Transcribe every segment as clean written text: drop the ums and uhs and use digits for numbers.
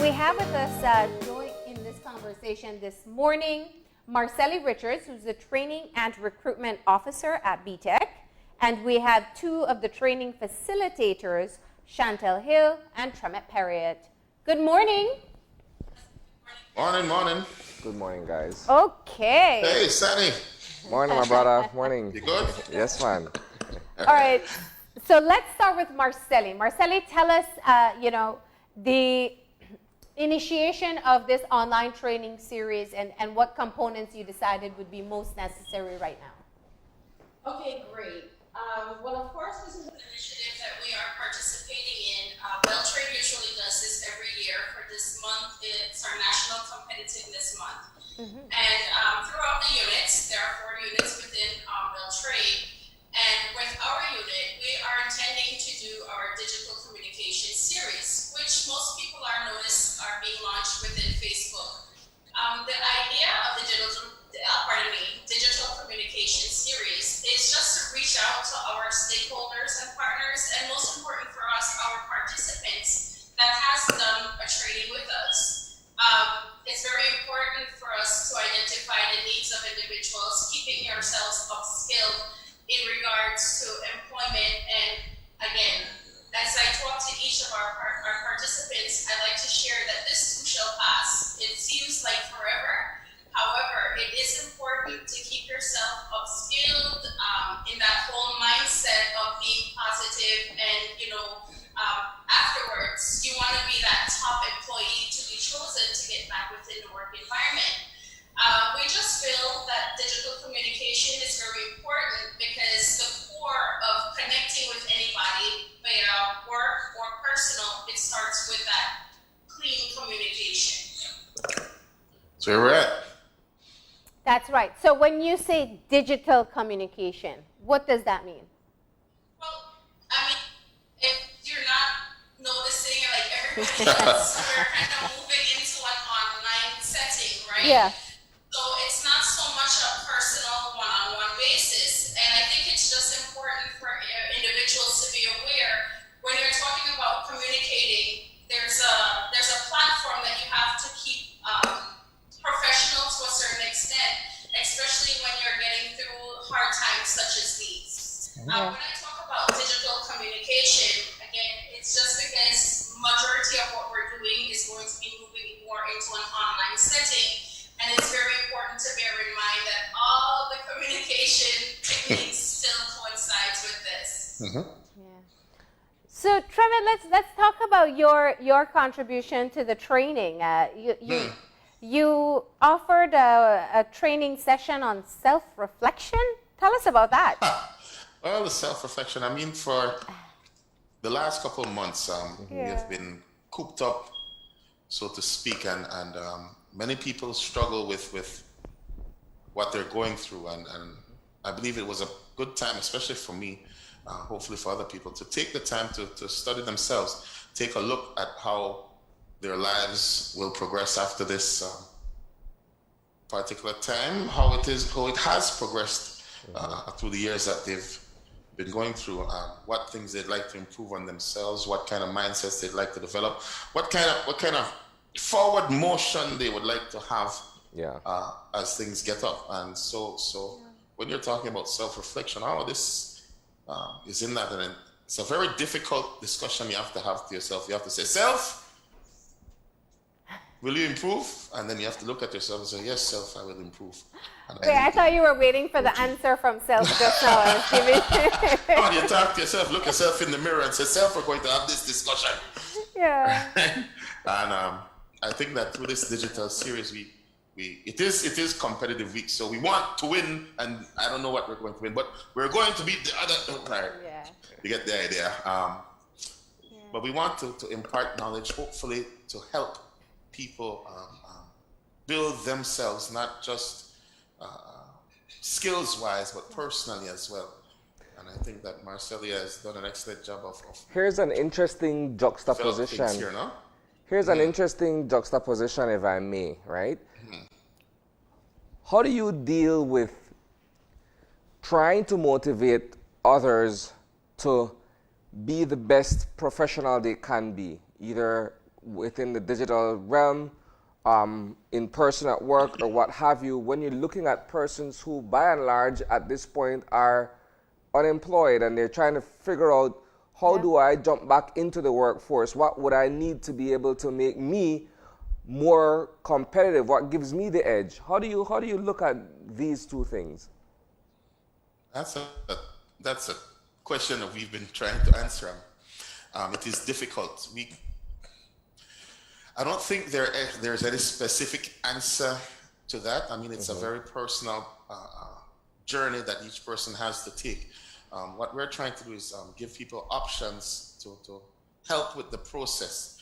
We have with us join in this conversation this morning Marceli Richards, who's the Training and Recruitment Officer at BTEC, and we have two of the training facilitators, Chantel Hill and Tremet Perriott. Good morning. Morning, morning. Good morning, guys. Okay. Hey, Sunny. Morning, my brother. Morning. You good? Yes, man. All right. So let's start with Marceli. Marceli, tell us, the initiation of this online training series and what components you decided would be most necessary right now. Okay, great. Well, of course, this is an initiative that we are participating in. WellTrade usually does this every year. For this month, it's our National Competitiveness Month. Mm-hmm. And throughout the units, there are 4 units within WellTrade. And with our unit, we are intending to do our digital communication series, which most people are being launched within Facebook. The idea of the digital communication series is just to reach out to our stakeholders and partners, and most important for us, our participants that has done a training with us. It's very important for us to identify the needs of individuals, keeping yourselves upskilled in regards to employment. And again, as I talk to each of our participants, I'd like to share that this too shall pass. It seems like forever. However, it is important to keep yourself upskilled in that whole mindset of being positive, and afterwards you want to be that top employee to be chosen to get back within the work environment. We just feel that digital communication is very important because the core of connecting with anybody, be it work or personal, it starts with that clean communication. So where we're at. That's right. So when you say digital communication, what does that mean? Well, I mean, if you're not noticing, like everybody else, we're kind of moving into an online setting, right? Yeah. So it's not so much a personal one-on-one basis. And I think it's just important for individuals to be aware when you're talking about communicating, there's a platform that you have to keep professional to a certain extent, especially when you're getting through hard times such as these. When I talk about digital communication, again, it's just because majority of what we're doing is going to be moving more into an online setting. And it's very important to bear in mind that all the communication techniques still coincides with this. Mm-hmm. Yeah. So Tremet, let's talk about your contribution to the training. You offered a training session on self-reflection. Tell us about that. Well, the self-reflection, I mean, for the last couple of months, we have been cooped up, so to speak, and many people struggle with what they're going through, and I believe it was a good time, especially for me, hopefully for other people, to take the time to study themselves, take a look at how their lives will progress after this particular time, how it has progressed through the years that they've been going through, what things they'd like to improve on themselves, what kind of mindsets they'd like to develop, what kind of forward motion they would like to have as things get up. And so when you're talking about self-reflection, all of this is in that, and it's a very difficult discussion you have to yourself. You have to say, self, will you improve? And then you have to look at yourself and say, yes, self, I will improve. Wait, I thought you were waiting for the answer from self just now. Oh, you talk to yourself, look yourself in the mirror and say, self, we're going to have this discussion. Yeah. And I think that through this digital series, it is competitive week, so we want to win, and I don't know what we're going to win, but we're going to beat the other. Right. Yeah. You get the idea. But we want to impart knowledge, hopefully, to help people build themselves, not just skills-wise, but personally as well. And I think that Marceli has done an excellent job of Here's an interesting juxtaposition. Here, no? Here's an interesting juxtaposition, if I may, right? How do you deal with trying to motivate others to be the best professional they can be, either within the digital realm, in person at work or what have you, when you're looking at persons who by and large at this point are unemployed and they're trying to figure out how do I jump back into the workforce? What would I need to be able to make me more competitive? What gives me the edge? How do you look at these two things? That's a question that we've been trying to answer. It is difficult. I don't think there's any specific answer to that. I mean, it's a very personal journey that each person has to take. What we're trying to do is give people options to help with the process.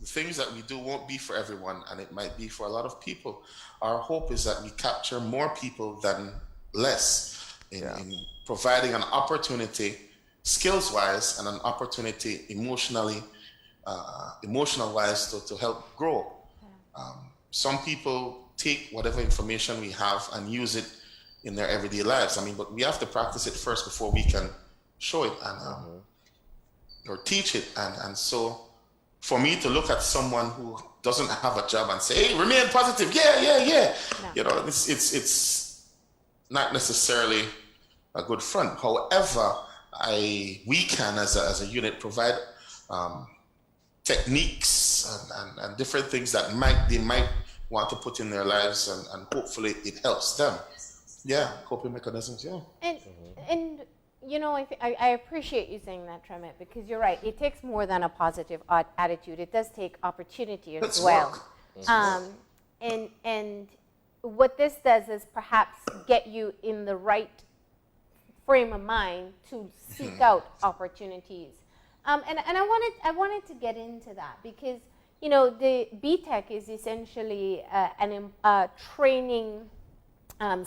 The things that we do won't be for everyone, and it might be for a lot of people. Our hope is that we capture more people than less in providing an opportunity, skills-wise, and an opportunity emotional-wise to help grow. Some people take whatever information we have and use it in their everyday lives. I mean, but we have to practice it first before we can show it and or teach it. And so for me to look at someone who doesn't have a job and say, hey, remain positive, no. You know, it's not necessarily a good front. However, we can as a unit provide techniques and different things that they might want to put in their lives, and hopefully it helps them. Yeah, coping mechanisms, And you know, I appreciate you saying that, Tremit, because you're right. It takes more than a positive attitude. It does take opportunity as well. And what this does is perhaps get you in the right frame of mind to seek out opportunities. And I wanted to get into that because, you know, the BTEC is essentially a training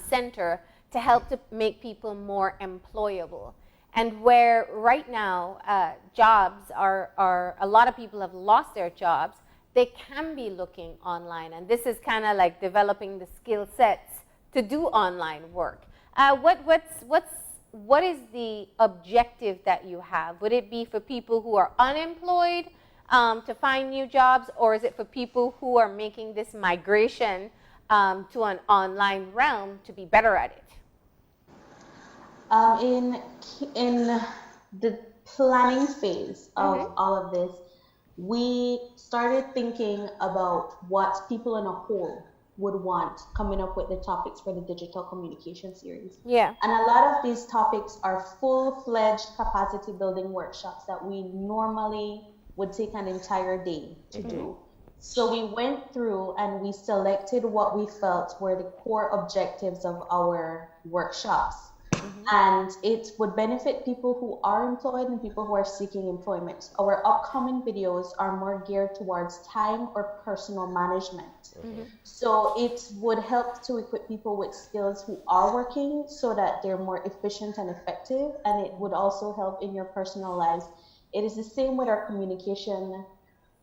center to help to make people more employable. And where right now jobs are a lot of people have lost their jobs, they can be looking online. And this is kind of like developing the skill sets to do online work. What is the objective that you have? Would it be for people who are unemployed to find new jobs, or is it for people who are making this migration to an online realm to be better at it? In the planning phase of all of this, we started thinking about what people in a whole would want, coming up with the topics for the digital communication series. Yeah. And a lot of these topics are full-fledged capacity building workshops that we normally would take an entire day to do. So we went through and we selected what we felt were the core objectives of our workshops. And it would benefit people who are employed and people who are seeking employment. Our upcoming videos are more geared towards time or personal management. So it would help to equip people with skills who are working so that they're more efficient and effective, and it would also help in your personal lives. It is the same with our communication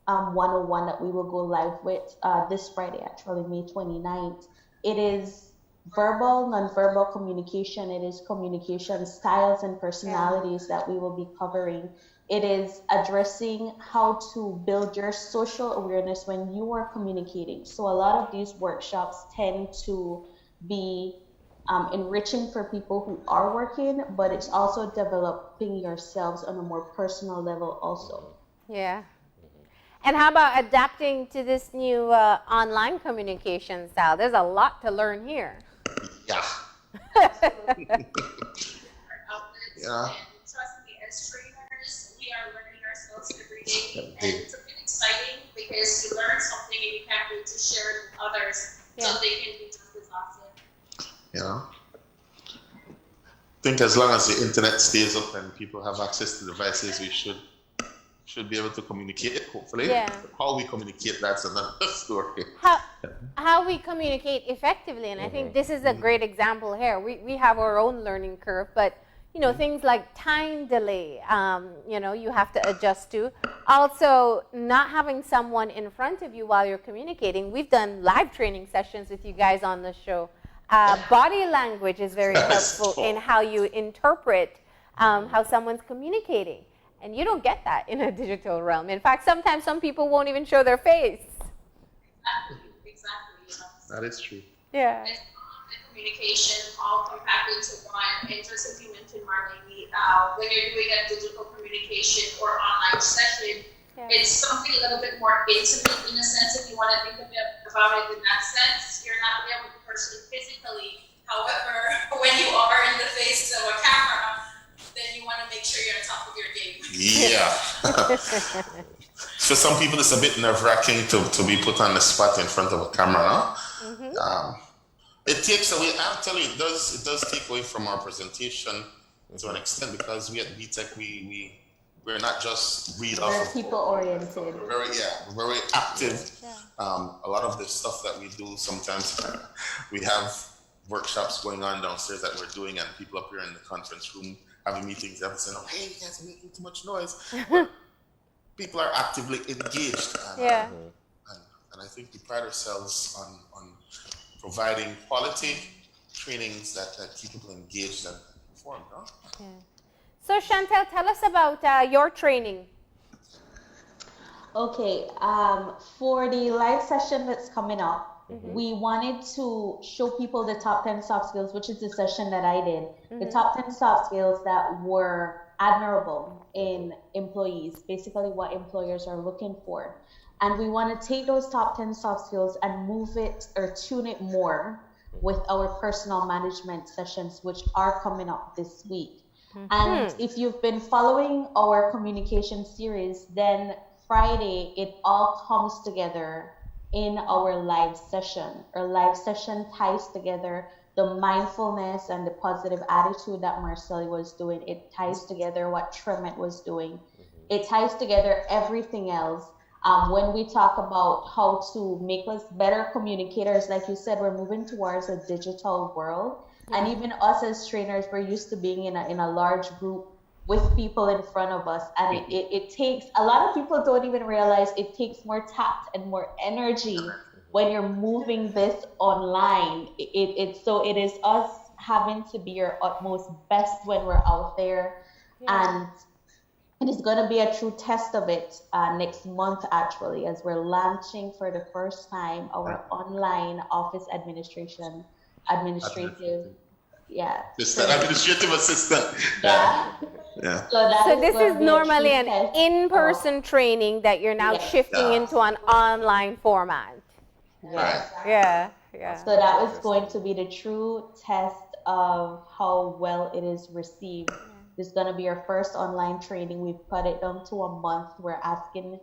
101 that we will go live with this Friday, actually, May 29th. It is verbal, nonverbal communication. It is communication styles and personalities that we will be covering. It is addressing how to build your social awareness when you are communicating. So a lot of these workshops tend to be enriching for people who are working, but it's also developing yourselves on a more personal level also. Yeah. And how about adapting to this new online communication style? There's a lot to learn here. Yeah. Yeah. And trust me, as trainers, we are learning ourselves every day. And it's a bit exciting because you learn something and you can't wait to share it with others so they can be just as awesome. Yeah. I think as long as the internet stays up and people have access to devices, we should be able to communicate, hopefully. Yeah. How we communicate, that's another story. How we communicate effectively, and I think this is a great example here. We have our own learning curve, but you know, things like time delay, you know, you have to adjust to. Also, not having someone in front of you while you're communicating. We've done live training sessions with you guys on the show. Body language is very helpful in how you interpret how someone's communicating. And you don't get that in a digital realm. In fact, sometimes some people won't even show their face. Exactly. You know. That is true. Yeah. And communication all compacted into one. And just as you mentioned, Marlene, when you're doing a digital communication or online session, it's something a little bit more intimate in a sense. If you want to think about it in that sense, you're not there with the person physically. However, when you are in the face of a camera, then you want to make sure you're on top of your game. Yeah. For some people, it's a bit nerve-wracking to be put on the spot in front of a camera. No? It takes away. I'll tell you, it does take away from our presentation to an extent, because we at BTEC we're not just read off. We're people oriented. We're very active. A lot of the stuff that we do, sometimes we have workshops going on downstairs that we're doing, and people up here in the conference room having meetings, they have saying, "Oh, hey, you guys are making too much noise." But people are actively engaged. And I think we pride ourselves on providing quality trainings that keep people engaged and informed. Huh? Yeah. So Chantel, tell us about your training. Okay, for the live session that's coming up, we wanted to show people the top 10 soft skills, which is the session that I did. The top 10 soft skills that were admirable in employees, basically what employers are looking for. And we want to take those top 10 soft skills and move it or tune it more with our personal management sessions, which are coming up this week. And if you've been following our communication series, then Friday, it all comes together in our live session. Our live session ties together the mindfulness and the positive attitude that Marceli was doing. It ties together what Tremont was doing. It ties together everything else. When we talk about how to make us better communicators, like you said, we're moving towards a digital world. And even us as trainers, we're used to being in a large group with people in front of us. And it takes, a lot of people don't even realize it takes more tact and more energy when you're moving this online. So it is us having to be our utmost best when we're out there. And it is going to be a true test of it next month, actually, as we're launching for the first time our online office administrative. Administrative assistant. So this is normally an in-person training that you're now shifting into an online format. Yeah. So that is going to be the true test of how well it is received. This is going to be our first online training. We've cut it down to a month. We're asking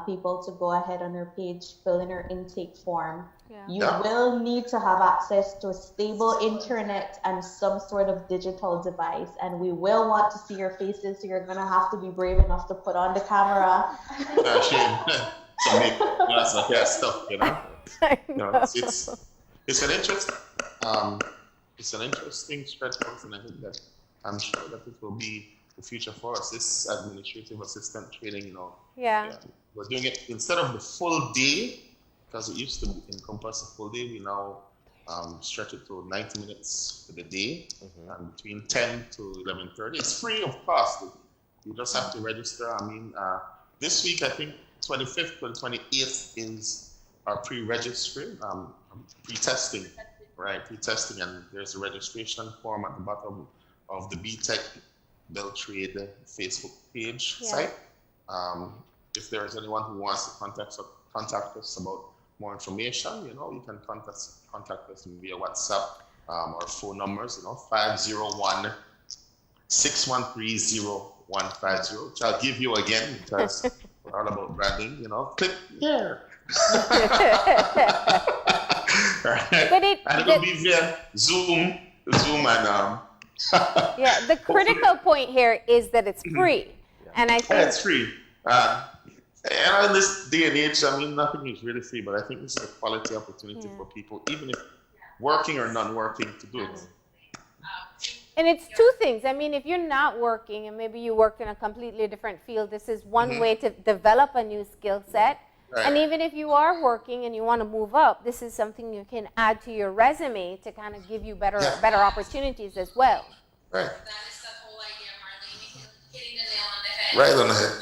people to go ahead on their page, fill in their intake form. You will need to have access to a stable internet and some sort of digital device. And we will want to see your faces, so you're going to have to be brave enough to put on the camera. Stuff, you know. It's an interesting stretch course, and I think that I'm sure that it will be the future for us. This administrative assistant training, you know. We're doing it instead of the full day, because it used to encompass a full day. We now stretch it to 90 minutes for the day, and between 10 to 11:30. It's free of cost. You just have to register. I mean, this week I think 25th to 28th is our pre-registering, pre-testing, right? Pre-testing, and there's a registration form at the bottom of the BTEC Bell Trade Facebook page site. If there is anyone who wants to contact us about more information, you know, you can contact us via WhatsApp or phone numbers, you know, 501-613-0150, which I'll give you again because we're all about branding, you know. Click here. Right. But and it'll be via Zoom and the critical point here is that it's free. And I think it's free. And in this day and age, I mean, nothing is really free, but I think this is a quality opportunity for people, even if working or non-working, to do it. And it's two things. I mean, if you're not working and maybe you work in a completely different field, this is one way to develop a new skill set. Right. And even if you are working and you want to move up, this is something you can add to your resume to kind of give you better opportunities as well. Right. That is the whole idea, Marlene. Hitting the nail on the head. Right on the head.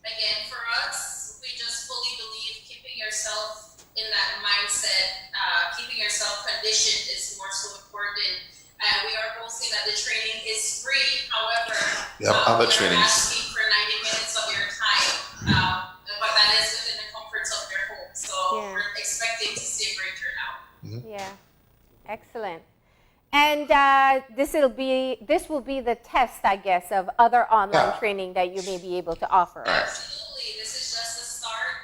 Again, for us, we just fully believe keeping yourself in that mindset, keeping yourself conditioned is more so important. And we are posting that the training is free. However, other we are trainings. asking for 90 minutes of your time, but that is within the comforts of your home. So we're expecting to see a great turnout. Yeah, excellent. And this will be the test, I guess, of other online training that you may be able to offer. Absolutely, this is just a start.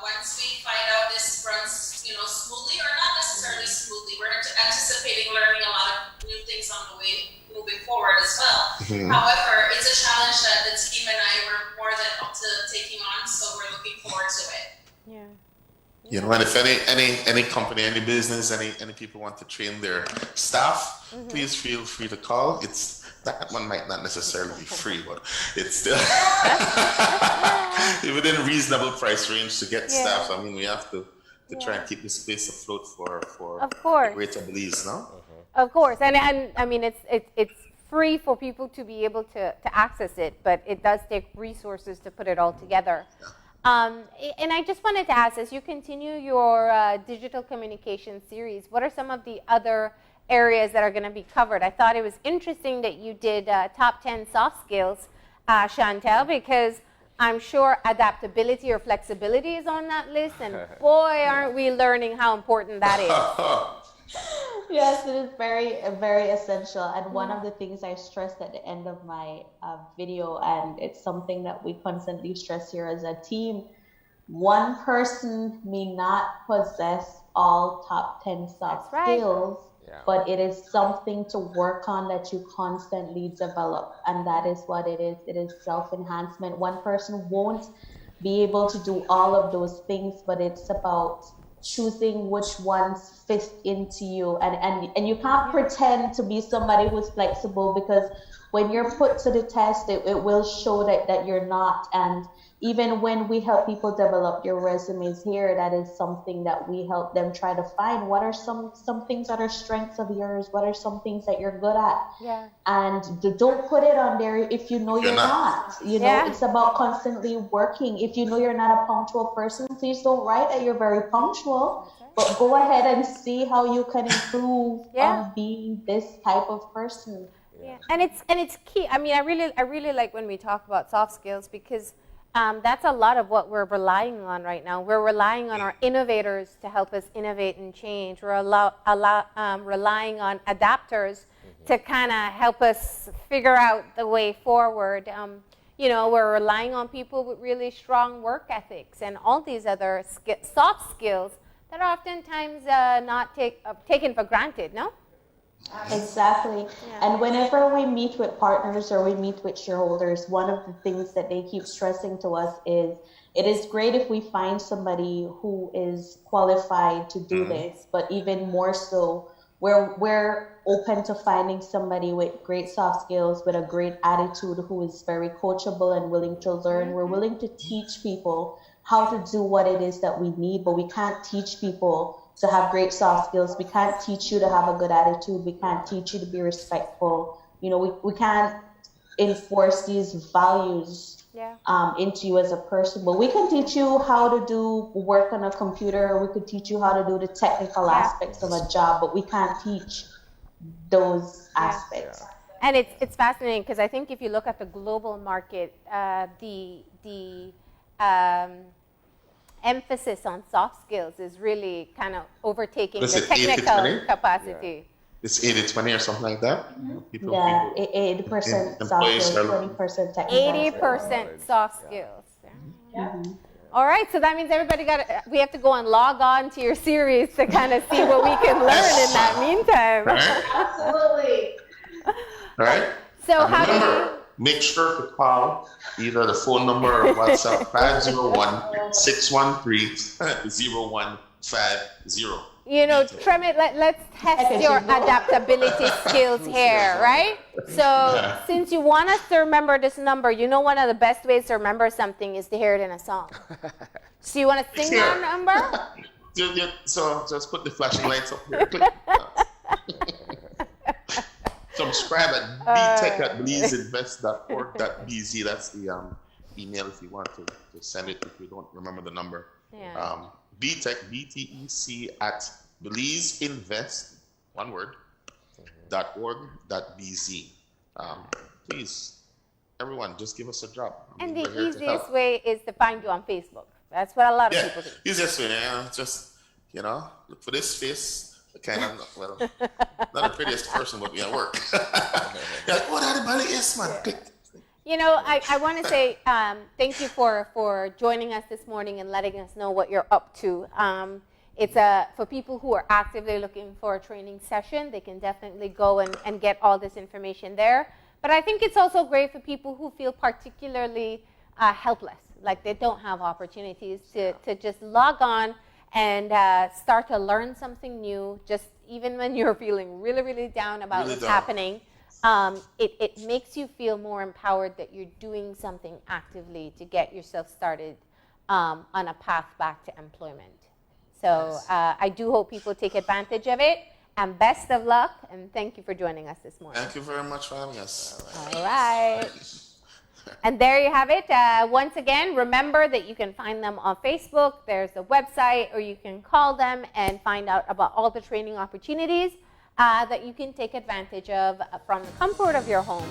Once we find out this runs, smoothly or not necessarily smoothly, we're anticipating learning a lot of new things on the way moving forward as well. However, it's a challenge that the team and I were more than up to taking on, so we're looking forward to it. Yeah. And if any company, any business, any people want to train their staff, please feel free to call. That one might not necessarily be free, but it's still within a reasonable price range to get staff. I mean, we have to try and keep this place afloat for of course. the greater Belize, no? Of course, and I mean it's free for people to be able to access it, but it does take resources to put it all together. And I just wanted to ask, as you continue your digital communication series, what are some of the other areas that are going to be covered? I thought it was interesting that you did top 10 soft skills, Chantel, because I'm sure adaptability or flexibility is on that list, and boy, aren't we learning how important that is. Yes, it is very, very essential. And one of the things I stressed at the end of my video, and it's something that we constantly stress here as a team, one person may not possess all top 10 soft skills, but it is something to work on that you constantly develop. And that is what it is. It is self-enhancement. One person won't be able to do all of those things, but it's about choosing which ones fit into you, and you can't pretend to be somebody who's flexible, because when you're put to the test, it will show that you're not. And even when we help people develop their resumes here, that is something that we help them try to find. What are some things that are strengths of yours? What are some things that you're good at? And don't put it on there if you know you're not. It's about constantly working. If you know you're not a punctual person, please don't write that you're very punctual, but go ahead and see how you can improve on being this type of person. And it's key. I mean, I really like when we talk about soft skills, because that's a lot of what we're relying on right now. We're relying on our innovators to help us innovate and change. We're relying on adapters to kind of help us figure out the way forward. We're relying on people with really strong work ethics and all these other soft skills that are oftentimes not taken for granted, no? Exactly. And whenever we meet with partners or we meet with shareholders, one of the things that they keep stressing to us is it is great if we find somebody who is qualified to do this, but even more so, we're open to finding somebody with great soft skills, with a great attitude, who is very coachable and willing to learn. We're willing to teach people how to do what it is that we need, but we can't teach people to have great soft skills. We can't teach you to have a good attitude. We can't teach you to be respectful. We can't enforce these values into you as a person, but we can teach you how to do work on a computer. We could teach you how to do the technical aspects of a job, but we can't teach those aspects. And it's fascinating, because I think if you look at the global market, the emphasis on soft skills is really kind of overtaking the technical capacity. It's 80-20 or something like that. 80% soft skills, 20% technical. 80% soft skills. All right, so that means we have to go and log on to your series to kind of see what we can learn in that meantime. Right? Absolutely. All right. So how do you... Make sure to call either the phone number or WhatsApp 501-613-0150. Tremit, let's test your adaptability skills here, right? So since you want us to remember this number, one of the best ways to remember something is to hear it in a song. So you want to sing that number? So just put the flashing lights up here. So subscribe at btech@belizeinvest.org.bz. That's the email if you want to send it if you don't remember the number. Yeah. BTEC, BTEC at BelizeInvest, one word, .org.bz. Please, everyone, just give us a drop. And we're the here to easiest help. way is to find you on Facebook. That's what a lot of Yeah, people do. easiest way, just, look for this face. Kind of, well, not the prettiest person, but we at work. You're like, oh, that Bali is, man. Yeah. I want to say thank you for joining us this morning and letting us know what you're up to. It's for people who are actively looking for a training session, they can definitely go and get all this information there. But I think it's also great for people who feel particularly helpless, like they don't have opportunities to just log on and start to learn something new, just even when you're feeling really, really down about what's happening. It makes you feel more empowered that you're doing something actively to get yourself started on a path back to employment. So I do hope people take advantage of it, and best of luck, and thank you for joining us this morning. Thank you very much for having us. All right. And there you have it. Once again, remember that you can find them on Facebook. There's a website, or you can call them and find out about all the training opportunities that you can take advantage of from the comfort of your home,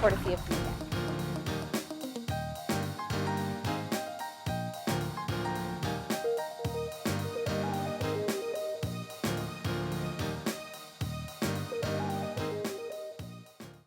courtesy of BTEC.